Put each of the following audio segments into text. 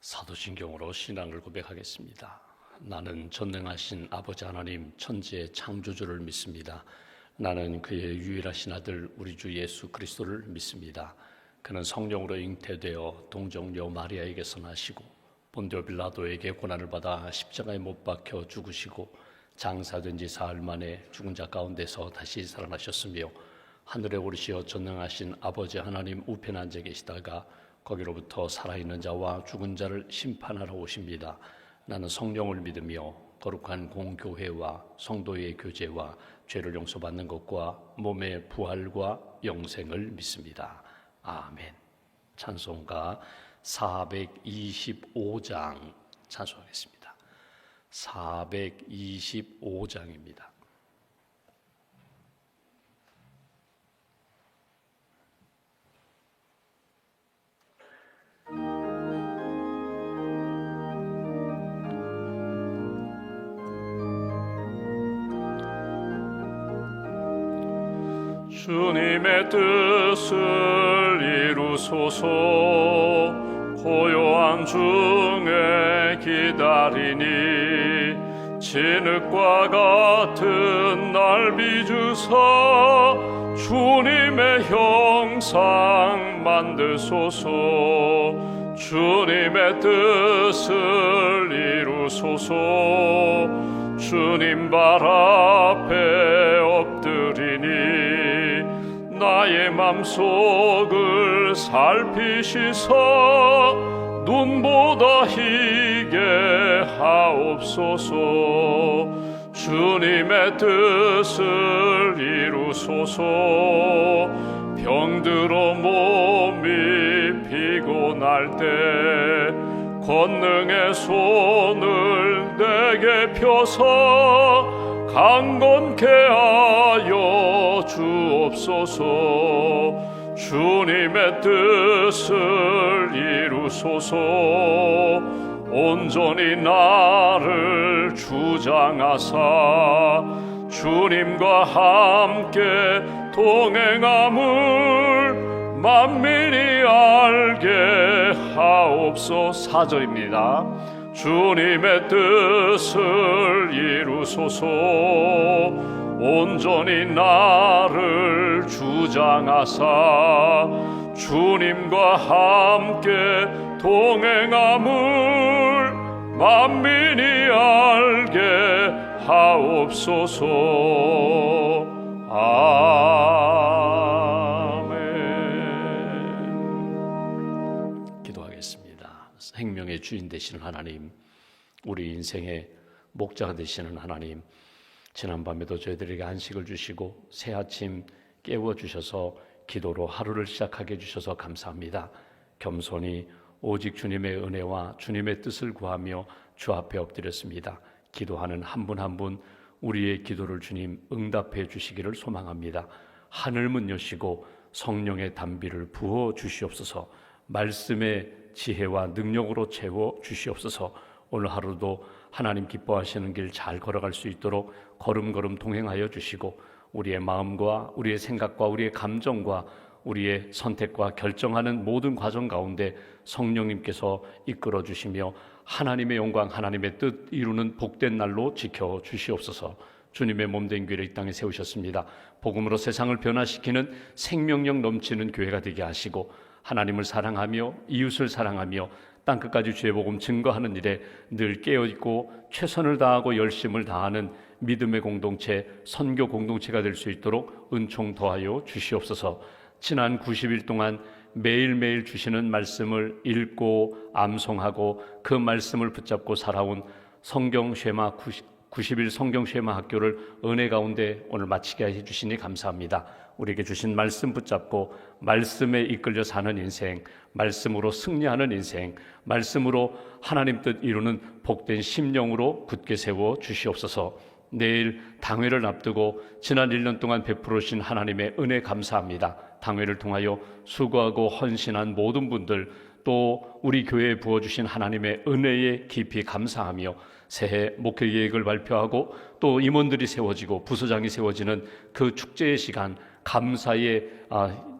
사도신경으로 신앙을 고백하겠습니다. 나는 전능하신 아버지 하나님 천지의 창조주를 믿습니다. 나는 그의 유일하신 아들 우리 주 예수 그리스도를 믿습니다. 그는 성령으로 잉태되어 동정녀 마리아에게서 나시고 본디오 빌라도에게 고난을 받아 십자가에 못 박혀 죽으시고 장사된 지 사흘 만에 죽은 자 가운데서 다시 살아나셨으며 하늘에 오르시어 전능하신 아버지 하나님 우편에 앉아 계시다가 거기로부터 살아있는 자와 죽은 자를 심판하러 오십니다. 나는 성령을 믿으며 거룩한 공교회와 성도의 교제와 죄를 용서받는 것과 몸의 부활과 영생을 믿습니다. 아멘. 찬송가 425장 찬송하겠습니다. 425장입니다. 주님의 뜻을 이루소서. 고요한 중에 기다리니 진흙과 같은 날 빚으사 주님의 형상 만드소서. 주님의 뜻을 이루소서. 주님 발 앞에 엎드리니 나의 맘속을 살피시사 눈보다 희게 하옵소서. 주님의 뜻을 이루소서. 병들어 몸이 피곤할 때 권능의 손을 내게 펴서 강건케 하여 주옵소서. 주님의 뜻을 이루소서. 온전히 나를 주장하사 주님과 함께 동행함을 만민이 알게 하옵소서. 4절입니다. 주님의 뜻을 이루소서. 온전히 나를 주장하사 주님과 함께 동행함을 만민이 알게 하옵소서. 아멘. 기도하겠습니다. 생명의 주인 되시는 하나님, 우리 인생의 목자가 되시는 하나님, 지난밤에도 저희들에게 안식을 주시고 새 아침 깨워주셔서 기도로 하루를 시작하게 해주셔서 감사합니다. 겸손히 오직 주님의 은혜와 주님의 뜻을 구하며 주 앞에 엎드렸습니다. 기도하는 한 분 한 분 우리의 기도를 주님 응답해 주시기를 소망합니다. 하늘문 여시고 성령의 단비를 부어 주시옵소서. 말씀의 지혜와 능력으로 채워 주시옵소서. 오늘 하루도 하나님 기뻐하시는 길 잘 걸어갈 수 있도록 걸음걸음 동행하여 주시고 우리의 마음과 우리의 생각과 우리의 감정과 우리의 선택과 결정하는 모든 과정 가운데 성령님께서 이끌어 주시며 하나님의 영광, 하나님의 뜻 이루는 복된 날로 지켜 주시옵소서. 주님의 몸된 교회를 이 땅에 세우셨습니다. 복음으로 세상을 변화시키는 생명력 넘치는 교회가 되게 하시고 하나님을 사랑하며 이웃을 사랑하며 땅끝까지 주의 복음 증거하는 일에 늘 깨어있고 최선을 다하고 열심을 다하는 믿음의 공동체, 선교 공동체가 될 수 있도록 은총 더하여 주시옵소서. 지난 90일 동안 매일매일 주시는 말씀을 읽고 암송하고 그 말씀을 붙잡고 살아온 성경 쉐마 90일 성경 쉐마 학교를 은혜 가운데 오늘 마치게 해주시니 감사합니다. 우리에게 주신 말씀 붙잡고 말씀에 이끌려 사는 인생, 말씀으로 승리하는 인생, 말씀으로 하나님 뜻 이루는 복된 심령으로 굳게 세워 주시옵소서. 내일 당회를 앞두고 지난 1년 동안 베풀어 주신 하나님의 은혜 감사합니다. 당회를 통하여 수고하고 헌신한 모든 분들, 또 우리 교회에 부어주신 하나님의 은혜에 깊이 감사하며 새해 목회 계획을 발표하고 또 임원들이 세워지고 부서장이 세워지는 그 축제의 시간, 감사의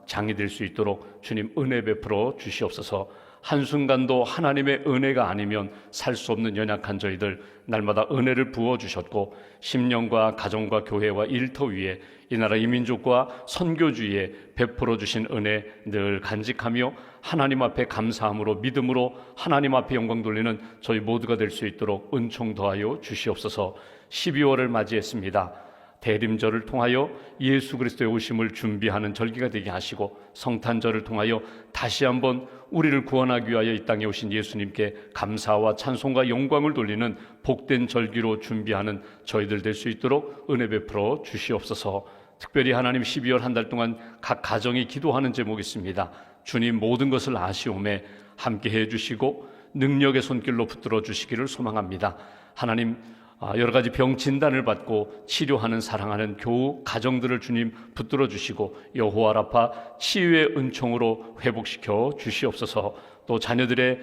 장이 될 수 있도록 주님 은혜 베풀어 주시옵소서. 한순간도 하나님의 은혜가 아니면 살 수 없는 연약한 저희들 날마다 은혜를 부어주셨고, 심령과 가정과 교회와 일터 위에 이 나라 이민족과 선교주의에 베풀어 주신 은혜 늘 간직하며 하나님 앞에 감사함으로 믿음으로 하나님 앞에 영광 돌리는 저희 모두가 될 수 있도록 은총 더하여 주시옵소서. 12월을 맞이했습니다. 대림절을 통하여 예수 그리스도의 오심을 준비하는 절기가 되게 하시고, 성탄절을 통하여 다시 한번 우리를 구원하기 위하여 이 땅에 오신 예수님께 감사와 찬송과 영광을 돌리는 복된 절기로 준비하는 저희들 될 수 있도록 은혜 베풀어 주시옵소서. 특별히 하나님 12월 한 달 동안 각 가정이 기도하는 제목이 있습니다. 주님 모든 것을 아시오매 함께 해주시고 능력의 손길로 붙들어 주시기를 소망합니다. 하나님 여러 가지 병 진단을 받고 치료하는 사랑하는 교우 가정들을 주님 붙들어 주시고 여호와 라파 치유의 은총으로 회복시켜 주시옵소서. 또 자녀들의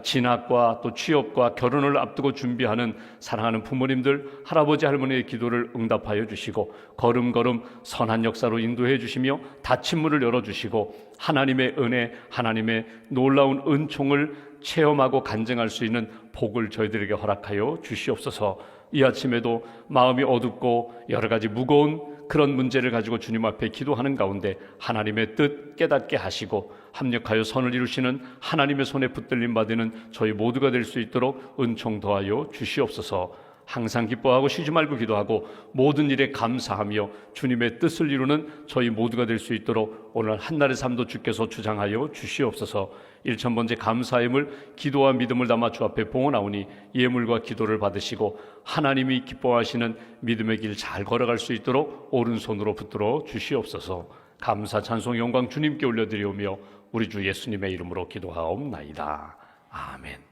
진학과 또 취업과 결혼을 앞두고 준비하는 사랑하는 부모님들, 할아버지 할머니의 기도를 응답하여 주시고 걸음걸음 선한 역사로 인도해 주시며 닫힌 문을 열어주시고 하나님의 은혜, 하나님의 놀라운 은총을 체험하고 간증할 수 있는 복을 저희들에게 허락하여 주시옵소서. 이 아침에도 마음이 어둡고 여러 가지 무거운 그런 문제를 가지고 주님 앞에 기도하는 가운데 하나님의 뜻 깨닫게 하시고 합력하여 선을 이루시는 하나님의 손에 붙들림 받는 저희 모두가 될 수 있도록 은총 더하여 주시옵소서. 항상 기뻐하고 쉬지 말고 기도하고 모든 일에 감사하며 주님의 뜻을 이루는 저희 모두가 될 수 있도록 오늘 한날의 삶도 주께서 주장하여 주시옵소서. 1000번째 감사임을 기도와 믿음을 담아 주 앞에 봉헌하오니 예물과 기도를 받으시고 하나님이 기뻐하시는 믿음의 길 잘 걸어갈 수 있도록 오른손으로 붙들어 주시옵소서. 감사 찬송 영광 주님께 올려드리오며 우리 주 예수님의 이름으로 기도하옵나이다. 아멘.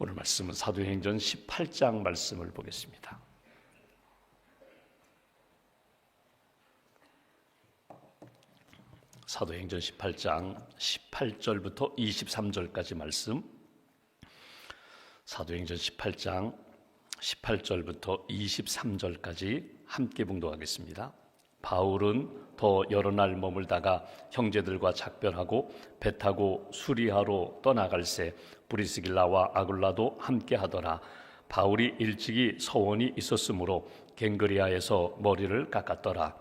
오늘 말씀은 사도행전 18장 말씀을 보겠습니다. 사도행전 18장 18절부터 23절까지 말씀. 사도행전 18장 18절부터 23절까지 함께 봉독하겠습니다. 바울은 더 여러 날 머물다가 형제들과 작별하고 배 타고 수리하러 떠나갈새 브리스길라와 아굴라도 함께 하더라. 바울이 일찍이 서원이 있었으므로 갱그리아에서 머리를 깎았더라.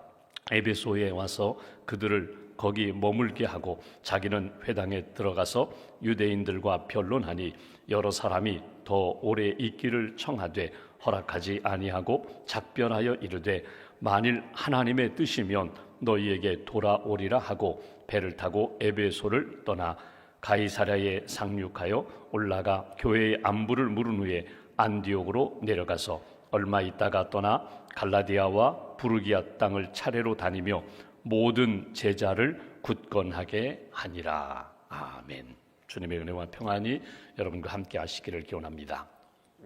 에베소에 와서 그들을 거기 머물게 하고 자기는 회당에 들어가서 유대인들과 변론하니 여러 사람이 더 오래 있기를 청하되 허락하지 아니하고 작별하여 이르되 만일 하나님의 뜻이면 너희에게 돌아오리라 하고 배를 타고 에베소를 떠나 가이사랴에 상륙하여 올라가 교회의 안부를 물은 후에 안디옥으로 내려가서 얼마 있다가 떠나 갈라디아와 부르기아 땅을 차례로 다니며 모든 제자를 굳건하게 하니라. 아멘. 주님의 은혜와 평안이 여러분과 함께 하시기를 기원합니다.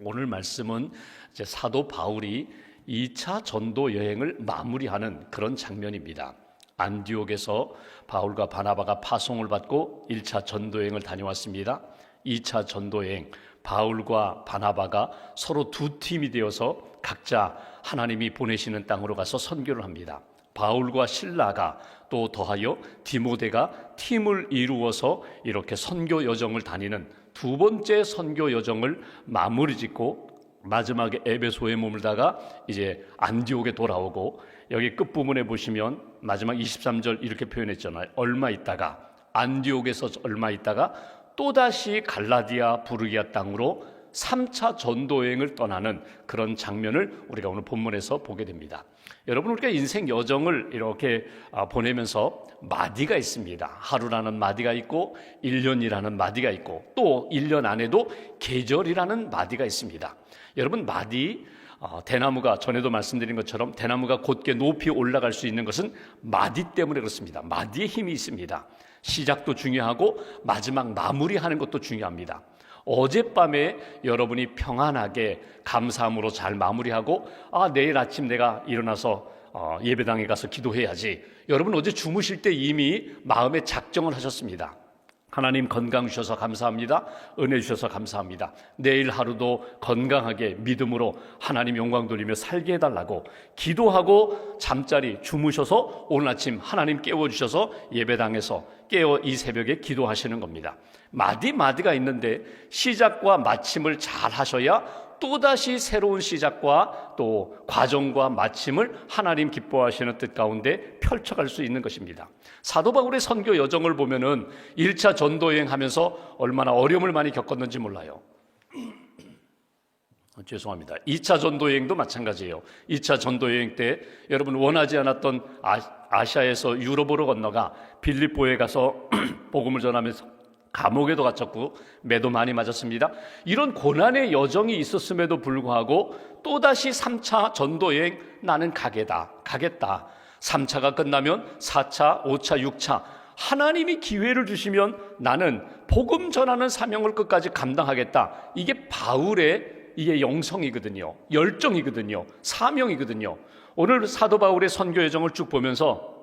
오늘 말씀은 이제 사도 바울이 2차 전도 여행을 마무리하는 그런 장면입니다. 안디옥에서 바울과 바나바가 파송을 받고 1차 전도여행을 다녀왔습니다. 2차 전도여행, 바울과 바나바가 서로 두 팀이 되어서 각자 하나님이 보내시는 땅으로 가서 선교를 합니다. 바울과 실라가 또 더하여 디모데가 팀을 이루어서 이렇게 선교 여정을 다니는 두 번째 선교 여정을 마무리 짓고 마지막에 에베소에 머물다가 이제 안디옥에 돌아오고, 여기 끝부분에 보시면 마지막 23절 이렇게 표현했잖아요. 얼마 있다가, 안디옥에서 얼마 있다가 또다시 갈라디아 부르기아 땅으로 3차 전도여행을 떠나는 그런 장면을 우리가 오늘 본문에서 보게 됩니다. 여러분, 우리가 인생 여정을 이렇게 보내면서 마디가 있습니다. 하루라는 마디가 있고 1년이라는 마디가 있고 또 1년 안에도 계절이라는 마디가 있습니다. 여러분, 마디, 대나무가 전에도 말씀드린 것처럼 대나무가 곧게 높이 올라갈 수 있는 것은 마디 때문에 그렇습니다. 마디의 힘이 있습니다. 시작도 중요하고 마지막 마무리하는 것도 중요합니다. 어젯밤에 여러분이 평안하게 감사함으로 잘 마무리하고 내일 아침 내가 일어나서 예배당에 가서 기도해야지. 여러분 어제 주무실 때 이미 마음에 작정을 하셨습니다. 하나님 건강 주셔서 감사합니다. 은혜 주셔서 감사합니다. 내일 하루도 건강하게 믿음으로 하나님 영광 돌리며 살게 해달라고 기도하고 잠자리 주무셔서 오늘 아침 하나님 깨워주셔서 예배당에서 깨어 이 새벽에 기도하시는 겁니다. 마디마디가 있는데 시작과 마침을 잘 하셔야 또다시 새로운 시작과 또 과정과 마침을 하나님 기뻐하시는 뜻 가운데 펼쳐갈 수 있는 것입니다. 사도 바울의 선교 여정을 보면은 1차 전도여행 하면서 얼마나 어려움을 많이 겪었는지 몰라요. 죄송합니다. 2차 전도여행도 마찬가지예요. 2차 전도여행 때 여러분 원하지 않았던 아시아에서 유럽으로 건너가 빌립보에 가서 복음을 전하면서 감옥에도 갇혔고 매도 많이 맞았습니다. 이런 고난의 여정이 있었음에도 불구하고 또다시 3차 전도여행 나는 가겠다. 3차가 끝나면 4차, 5차, 6차 하나님이 기회를 주시면 나는 복음 전하는 사명을 끝까지 감당하겠다. 이게 바울의 이게 영성이거든요. 열정이거든요. 사명이거든요. 오늘 사도 바울의 선교 여정을 쭉 보면서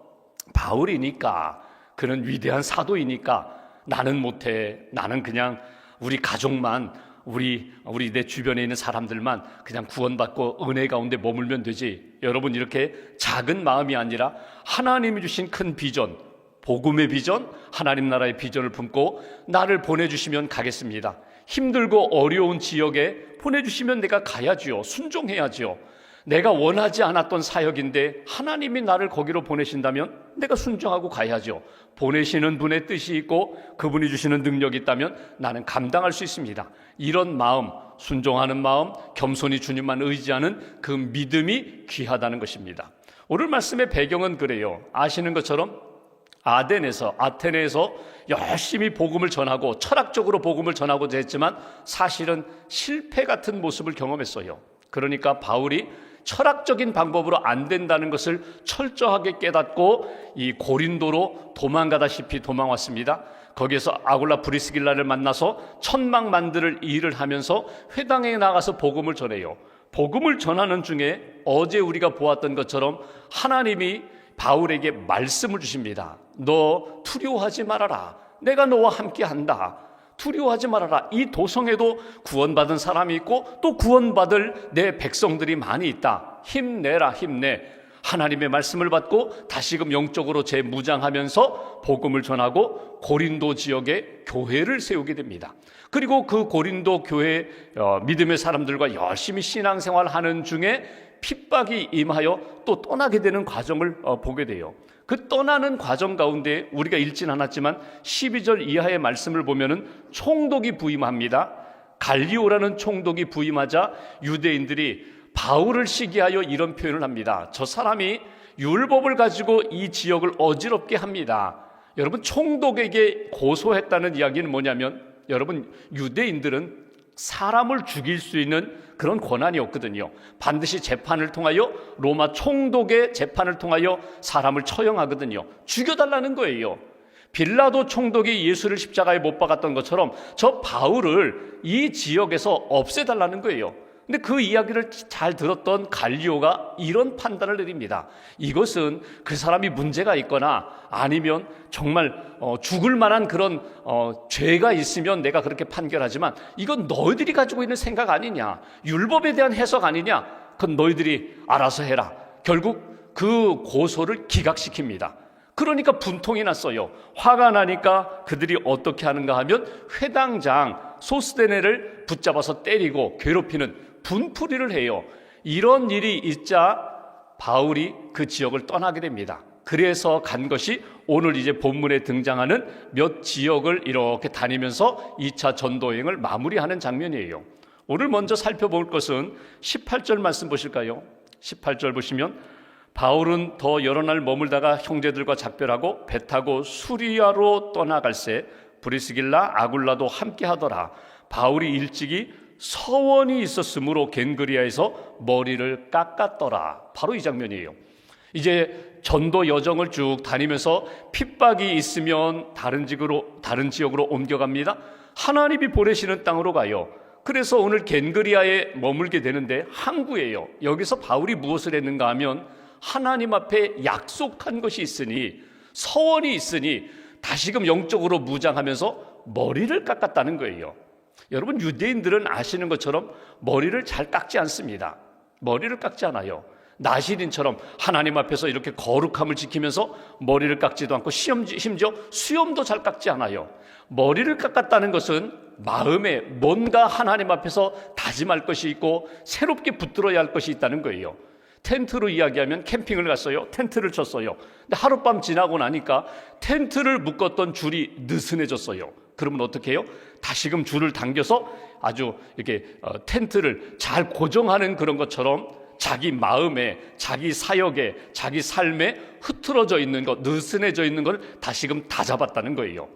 바울이니까 그는 위대한 사도이니까 나는 못해. 나는 그냥 우리 가족만 우리 내 주변에 있는 사람들만 그냥 구원받고 은혜 가운데 머물면 되지. 여러분 이렇게 작은 마음이 아니라 하나님이 주신 큰 비전, 복음의 비전, 하나님 나라의 비전을 품고 나를 보내주시면 가겠습니다. 힘들고 어려운 지역에 보내주시면 내가 가야지요. 순종해야지요. 내가 원하지 않았던 사역인데 하나님이 나를 거기로 보내신다면 내가 순종하고 가야죠. 보내시는 분의 뜻이 있고 그분이 주시는 능력이 있다면 나는 감당할 수 있습니다. 이런 마음, 순종하는 마음, 겸손히 주님만 의지하는 그 믿음이 귀하다는 것입니다. 오늘 말씀의 배경은 그래요. 아시는 것처럼 아테네에서 열심히 복음을 전하고 철학적으로 복음을 전하고자 했지만 사실은 실패 같은 모습을 경험했어요. 그러니까 바울이 철학적인 방법으로 안 된다는 것을 철저하게 깨닫고 이 고린도로 도망가다시피 도망왔습니다. 거기에서 아굴라 브리스길라를 만나서 천막만들 일을 하면서 회당에 나가서 복음을 전해요. 복음을 전하는 중에 어제 우리가 보았던 것처럼 하나님이 바울에게 말씀을 주십니다. 너 두려워하지 말아라. 내가 너와 함께 한다. 두려워하지 말아라. 이 도성에도 구원받은 사람이 있고 또 구원받을 내 백성들이 많이 있다. 힘내라, 힘내. 하나님의 말씀을 받고 다시금 영적으로 재무장하면서 복음을 전하고 고린도 지역에 교회를 세우게 됩니다. 그리고 그 고린도 교회 믿음의 사람들과 열심히 신앙생활하는 중에 핍박이 임하여 또 떠나게 되는 과정을 보게 돼요. 그 떠나는 과정 가운데 우리가 읽진 않았지만 12절 이하의 말씀을 보면은 총독이 부임합니다. 갈리오라는 총독이 부임하자 유대인들이 바울을 시기하여 이런 표현을 합니다. 저 사람이 율법을 가지고 이 지역을 어지럽게 합니다. 여러분, 총독에게 고소했다는 이야기는 뭐냐면, 여러분, 유대인들은 사람을 죽일 수 있는 그런 권한이 없거든요. 반드시 재판을 통하여, 로마 총독의 재판을 통하여 사람을 처형하거든요. 죽여달라는 거예요. 빌라도 총독이 예수를 십자가에 못 박았던 것처럼 저 바울을 이 지역에서 없애달라는 거예요. 근데 그 이야기를 잘 들었던 갈리오가 이런 판단을 내립니다. 이것은 그 사람이 문제가 있거나 아니면 정말 죽을 만한 그런 죄가 있으면 내가 그렇게 판결하지만 이건 너희들이 가지고 있는 생각 아니냐, 율법에 대한 해석 아니냐, 그건 너희들이 알아서 해라. 결국 그 고소를 기각시킵니다. 그러니까 분통이 났어요. 화가 나니까 그들이 어떻게 하는가 하면 회당장 소스데네를 붙잡아서 때리고 괴롭히는 분풀이를 해요. 이런 일이 있자 바울이 그 지역을 떠나게 됩니다. 그래서 간 것이 오늘 이제 본문에 등장하는 몇 지역을 이렇게 다니면서 2차 전도여행을 마무리하는 장면이에요. 오늘 먼저 살펴볼 것은 18절 말씀 보실까요? 18절 보시면 바울은 더 여러 날 머물다가 형제들과 작별하고 배 타고 수리아로 떠나갈새 브리스길라 아굴라도 함께 하더라. 바울이 일찍이 서원이 있었으므로 겐그리아에서 머리를 깎았더라. 바로 이 장면이에요. 이제 전도 여정을 쭉 다니면서 핍박이 있으면 다른 지역으로 옮겨갑니다. 하나님이 보내시는 땅으로 가요. 그래서 오늘 겐그리아에 머물게 되는데 항구예요. 여기서 바울이 무엇을 했는가 하면 하나님 앞에 약속한 것이 있으니, 서원이 있으니 다시금 영적으로 무장하면서 머리를 깎았다는 거예요. 여러분, 유대인들은 아시는 것처럼 머리를 잘 깎지 않습니다. 머리를 깎지 않아요. 나시린처럼 하나님 앞에서 이렇게 거룩함을 지키면서 머리를 깎지도 않고 심지어 수염도 잘 깎지 않아요. 머리를 깎았다는 것은 마음에 뭔가 하나님 앞에서 다짐할 것이 있고 새롭게 붙들어야 할 것이 있다는 거예요. 텐트로 이야기하면 캠핑을 갔어요. 텐트를 쳤어요. 근데 하룻밤 지나고 나니까 텐트를 묶었던 줄이 느슨해졌어요. 그러면 어떻게 해요? 다시금 줄을 당겨서 아주 이렇게 텐트를 잘 고정하는 그런 것처럼 자기 마음에, 자기 사역에, 자기 삶에 흐트러져 있는 것, 느슨해져 있는 걸 다시금 다잡았다는 거예요.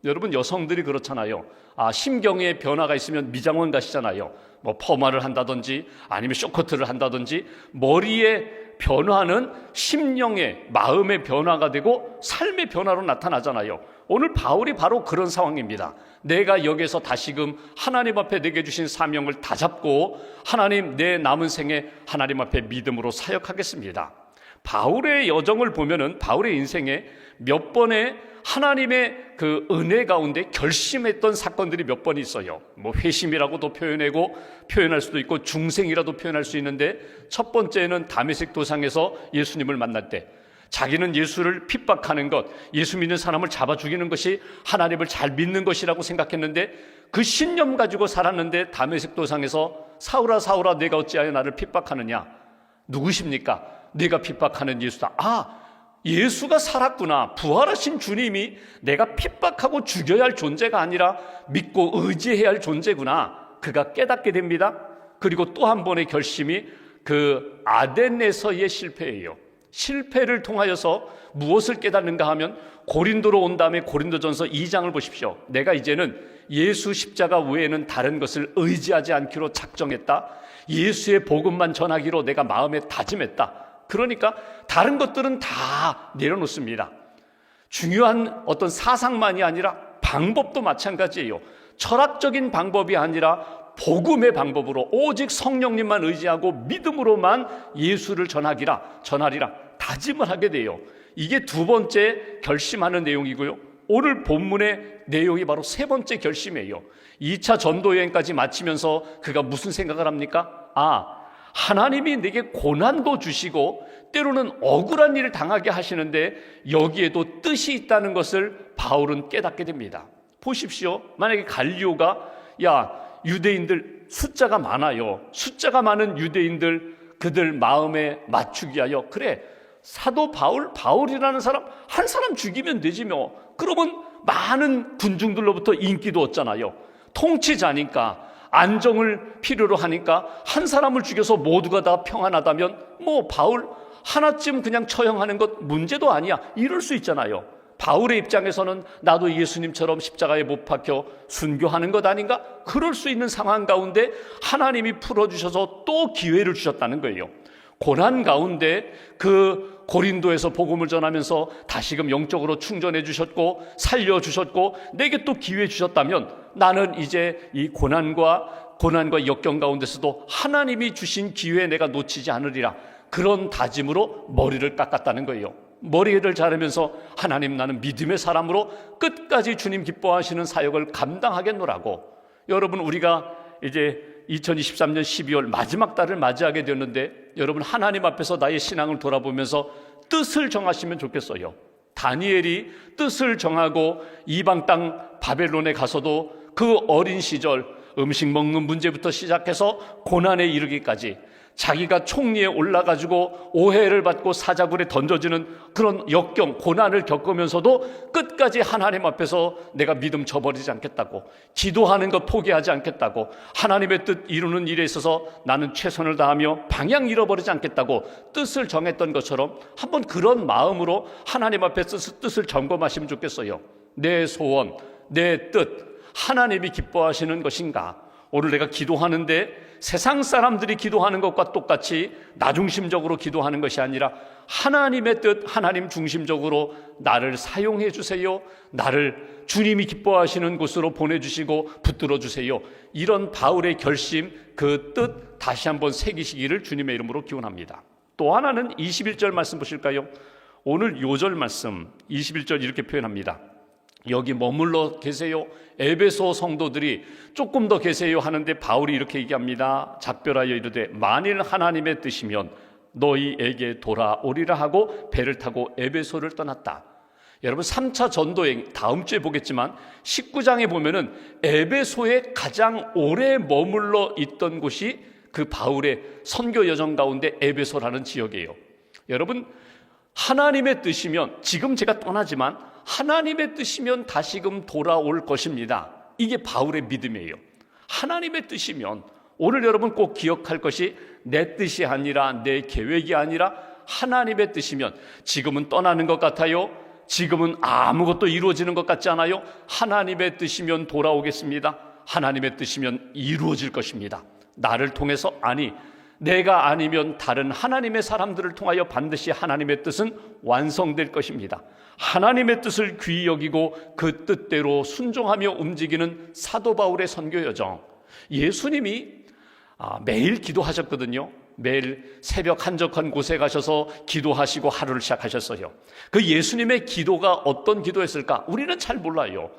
여러분, 여성들이 그렇잖아요. 심경의 변화가 있으면 미장원 가시잖아요. 뭐 퍼마를 한다든지 아니면 쇼커트를 한다든지. 머리의 변화는 심령의, 마음의 변화가 되고 삶의 변화로 나타나잖아요. 오늘 바울이 바로 그런 상황입니다. 내가 여기서 다시금 하나님 앞에 내게 주신 사명을 다잡고 하나님, 내 남은 생에 하나님 앞에 믿음으로 사역하겠습니다. 바울의 여정을 보면은 바울의 인생에 몇 번의 하나님의 그 은혜 가운데 결심했던 사건들이 몇 번 있어요. 뭐 회심이라고도 표현할 수도 있고 중생이라도 표현할 수 있는데, 첫 번째는 다메섹 도상에서 예수님을 만날 때 자기는 예수를 핍박하는 것, 예수 믿는 사람을 잡아 죽이는 것이 하나님을 잘 믿는 것이라고 생각했는데 그 신념 가지고 살았는데 다메섹 도상에서 사울아 사울아 내가 어찌하여 나를 핍박하느냐. 누구십니까? 내가 핍박하는 예수다. 예수가 살았구나. 부활하신 주님이 내가 핍박하고 죽여야 할 존재가 아니라 믿고 의지해야 할 존재구나. 그가 깨닫게 됩니다. 그리고 또 한 번의 결심이 그 아덴에서의 실패예요. 실패를 통하여서 무엇을 깨닫는가 하면 고린도로 온 다음에 고린도전서 2장을 보십시오. 내가 이제는 예수 십자가 외에는 다른 것을 의지하지 않기로 작정했다. 예수의 복음만 전하기로 내가 마음에 다짐했다. 그러니까 다른 것들은 다 내려놓습니다. 중요한 어떤 사상만이 아니라 방법도 마찬가지예요. 철학적인 방법이 아니라 복음의 방법으로 오직 성령님만 의지하고 믿음으로만 예수를 전하리라 다짐을 하게 돼요. 이게 두 번째 결심하는 내용이고요. 오늘 본문의 내용이 바로 세 번째 결심이에요. 2차 전도여행까지 마치면서 그가 무슨 생각을 합니까? 하나님이 내게 고난도 주시고 때로는 억울한 일을 당하게 하시는데 여기에도 뜻이 있다는 것을 바울은 깨닫게 됩니다. 보십시오. 만약에 갈리오가 유대인들 숫자가 많아요. 숫자가 많은 유대인들 그들 마음에 맞추기 하여 그래 사도 바울이라는 사람 한 사람 죽이면 되지 뭐. 그러면 많은 군중들로부터 인기도 얻잖아요. 통치자니까 안정을 필요로 하니까 한 사람을 죽여서 모두가 다 평안하다면 뭐 바울 하나쯤 그냥 처형하는 것 문제도 아니야. 이럴 수 있잖아요. 바울의 입장에서는 나도 예수님처럼 십자가에 못 박혀 순교하는 것 아닌가? 그럴 수 있는 상황 가운데 하나님이 풀어주셔서 또 기회를 주셨다는 거예요. 고난 가운데 그 고린도에서 복음을 전하면서 다시금 영적으로 충전해 주셨고 살려주셨고 내게 또 기회 주셨다면 나는 이제 이 고난과 역경 가운데서도 하나님이 주신 기회에 내가 놓치지 않으리라. 그런 다짐으로 머리를 깎았다는 거예요. 머리를 자르면서 하나님 나는 믿음의 사람으로 끝까지 주님 기뻐하시는 사역을 감당하겠노라고. 여러분, 우리가 이제 2023년 12월 마지막 달을 맞이하게 되었는데 여러분, 하나님 앞에서 나의 신앙을 돌아보면서 뜻을 정하시면 좋겠어요. 다니엘이 뜻을 정하고 이방 땅 바벨론에 가서도 그 어린 시절 음식 먹는 문제부터 시작해서 고난에 이르기까지 자기가 총리에 올라가지고 오해를 받고 사자굴에 던져지는 그런 역경, 고난을 겪으면서도 끝까지 하나님 앞에서 내가 믿음 저버리지 않겠다고, 기도하는 것 포기하지 않겠다고, 하나님의 뜻 이루는 일에 있어서 나는 최선을 다하며 방향 잃어버리지 않겠다고 뜻을 정했던 것처럼 한번 그런 마음으로 하나님 앞에 뜻을 점검하시면 좋겠어요. 내 소원, 내 뜻, 하나님이 기뻐하시는 것인가? 오늘 내가 기도하는데 세상 사람들이 기도하는 것과 똑같이 나 중심적으로 기도하는 것이 아니라 하나님의 뜻, 하나님 중심적으로 나를 사용해 주세요. 나를 주님이 기뻐하시는 곳으로 보내주시고 붙들어 주세요. 이런 바울의 결심, 그 뜻 다시 한번 새기시기를 주님의 이름으로 기원합니다. 또 하나는 21절 말씀 보실까요? 오늘 요절 말씀 21절 이렇게 표현합니다. 여기 머물러 계세요. 에베소 성도들이 조금 더 계세요 하는데 바울이 이렇게 얘기합니다. 작별하여 이르되 만일 하나님의 뜻이면 너희에게 돌아오리라 하고 배를 타고 에베소를 떠났다. 여러분 3차 전도여행 다음 주에 보겠지만 19장에 보면은 에베소에 가장 오래 머물러 있던 곳이 그 바울의 선교 여정 가운데 에베소라는 지역이에요. 여러분 하나님의 뜻이면 지금 제가 떠나지만 하나님의 뜻이면 다시금 돌아올 것입니다. 이게 바울의 믿음이에요. 하나님의 뜻이면 오늘 여러분 꼭 기억할 것이 내 뜻이 아니라 내 계획이 아니라 하나님의 뜻이면 지금은 떠나는 것 같아요. 지금은 아무것도 이루어지는 것 같지 않아요. 하나님의 뜻이면 돌아오겠습니다. 하나님의 뜻이면 이루어질 것입니다. 나를 통해서 아니 내가 아니면 다른 하나님의 사람들을 통하여 반드시 하나님의 뜻은 완성될 것입니다. 하나님의 뜻을 귀히 여기고 그 뜻대로 순종하며 움직이는 사도 바울의 선교 여정. 예수님이 매일 기도하셨거든요. 매일 새벽 한적한 곳에 가셔서 기도하시고 하루를 시작하셨어요. 그 예수님의 기도가 어떤 기도였을까? 우리는 잘 몰라요.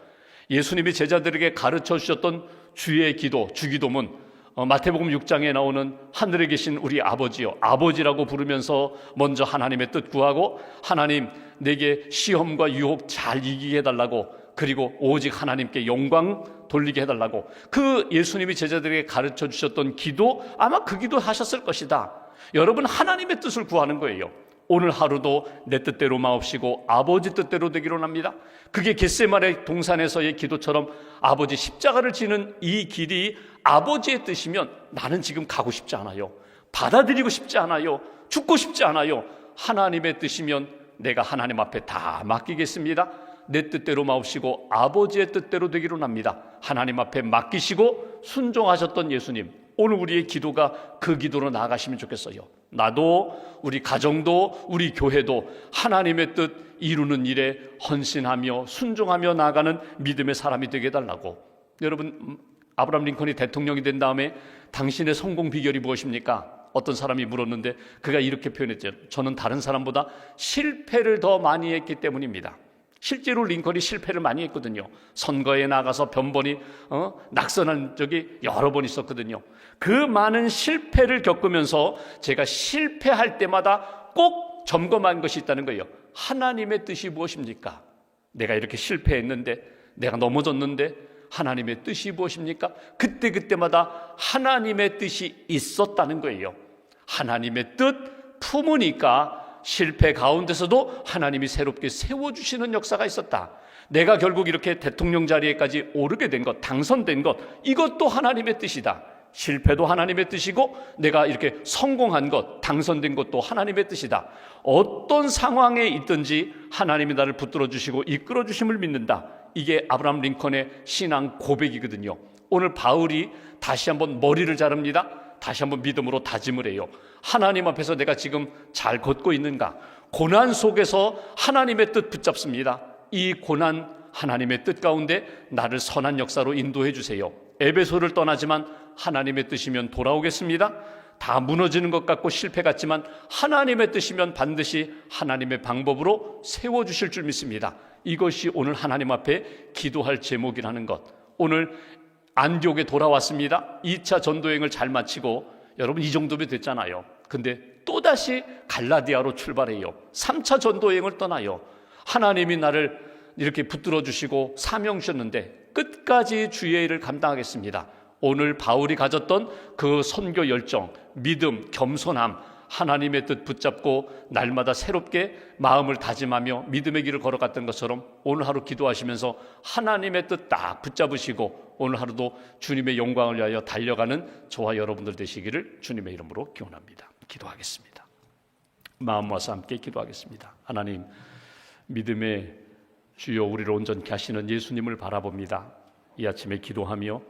예수님이 제자들에게 가르쳐 주셨던 주의 기도, 주기도문 마태복음 6장에 나오는 하늘에 계신 우리 아버지요, 아버지라고 부르면서 먼저 하나님의 뜻 구하고 하나님 내게 시험과 유혹 잘 이기게 해달라고, 그리고 오직 하나님께 영광 돌리게 해달라고 그 예수님이 제자들에게 가르쳐 주셨던 기도, 아마 그 기도 하셨을 것이다. 여러분 하나님의 뜻을 구하는 거예요. 오늘 하루도 내 뜻대로 마옵시고 아버지 뜻대로 되기로 합니다. 그게 겟세마네 동산에서의 기도처럼 아버지 십자가를 지는 이 길이 아버지의 뜻이면 나는 지금 가고 싶지 않아요. 받아들이고 싶지 않아요. 죽고 싶지 않아요. 하나님의 뜻이면 내가 하나님 앞에 다 맡기겠습니다. 내 뜻대로 마옵시고 아버지의 뜻대로 되기로 합니다. 하나님 앞에 맡기시고 순종하셨던 예수님, 오늘 우리의 기도가 그 기도로 나아가시면 좋겠어요. 나도, 우리 가정도, 우리 교회도 하나님의 뜻 이루는 일에 헌신하며 순종하며 나아가는 믿음의 사람이 되게 해달라고. 여러분 아브라함 링컨이 대통령이 된 다음에 당신의 성공 비결이 무엇입니까? 어떤 사람이 물었는데 그가 이렇게 표현했죠. 저는 다른 사람보다 실패를 더 많이 했기 때문입니다. 실제로 링컨이 실패를 많이 했거든요. 선거에 나가서 변번이 낙선한 적이 여러 번 있었거든요. 그 많은 실패를 겪으면서 제가 실패할 때마다 꼭 점검한 것이 있다는 거예요. 하나님의 뜻이 무엇입니까? 내가 이렇게 실패했는데, 내가 넘어졌는데 하나님의 뜻이 무엇입니까? 그때마다 하나님의 뜻이 있었다는 거예요. 하나님의 뜻 품으니까 실패 가운데서도 하나님이 새롭게 세워주시는 역사가 있었다. 내가 결국 이렇게 대통령 자리에까지 오르게 된 것, 당선된 것, 이것도 하나님의 뜻이다. 실패도 하나님의 뜻이고 내가 이렇게 성공한 것, 당선된 것도 하나님의 뜻이다. 어떤 상황에 있든지 하나님이 나를 붙들어 주시고 이끌어 주심을 믿는다. 이게 아브라함 링컨의 신앙 고백이거든요. 오늘 바울이 다시 한번 머리를 자릅니다. 다시 한번 믿음으로 다짐을 해요. 하나님 앞에서 내가 지금 잘 걷고 있는가? 고난 속에서 하나님의 뜻 붙잡습니다. 이 고난 하나님의 뜻 가운데 나를 선한 역사로 인도해 주세요. 에베소를 떠나지만 하나님의 뜻이면 돌아오겠습니다. 다 무너지는 것 같고 실패 같지만 하나님의 뜻이면 반드시 하나님의 방법으로 세워주실 줄 믿습니다. 이것이 오늘 하나님 앞에 기도할 제목이라는 것. 오늘 안디옥에 돌아왔습니다. 2차 전도여행을 잘 마치고 여러분 이 정도면 됐잖아요. 근데 또다시 갈라디아로 출발해요. 3차 전도여행을 떠나요. 하나님이 나를 이렇게 붙들어 주시고 사명 주셨는데 끝까지 주의 일을 감당하겠습니다. 오늘 바울이 가졌던 그 선교 열정, 믿음, 겸손함, 하나님의 뜻 붙잡고 날마다 새롭게 마음을 다짐하며 믿음의 길을 걸어갔던 것처럼 오늘 하루 기도하시면서 하나님의 뜻 딱 붙잡으시고 오늘 하루도 주님의 영광을 위하여 달려가는 저와 여러분들 되시기를 주님의 이름으로 기원합니다. 기도하겠습니다. 마음 모아서 함께 기도하겠습니다. 하나님, 믿음의 주여 우리를 온전케 하시는 예수님을 바라봅니다. 이 아침에 기도하며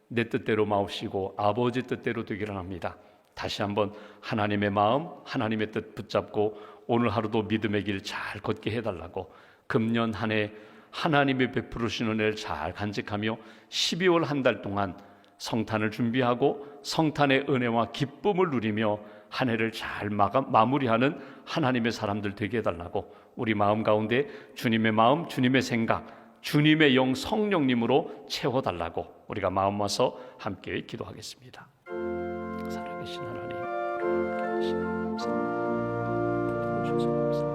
내 뜻대로 마옵시고 아버지 뜻대로 되기를 합니다. 다시 한번 하나님의 마음, 하나님의 뜻 붙잡고 오늘 하루도 믿음의 길 잘 걷게 해달라고, 금년 한 해 하나님이 베푸시는 은혜를 잘 간직하며 12월 한 달 동안 성탄을 준비하고 성탄의 은혜와 기쁨을 누리며 한 해를 잘 마무리하는 하나님의 사람들 되게 해달라고, 우리 마음 가운데 주님의 마음, 주님의 생각, 주님의 영 성령님으로 채워달라고 우리가 마음 모아서 함께 기도하겠습니다. 살아계신 하나님, 주셔서 감사합니다.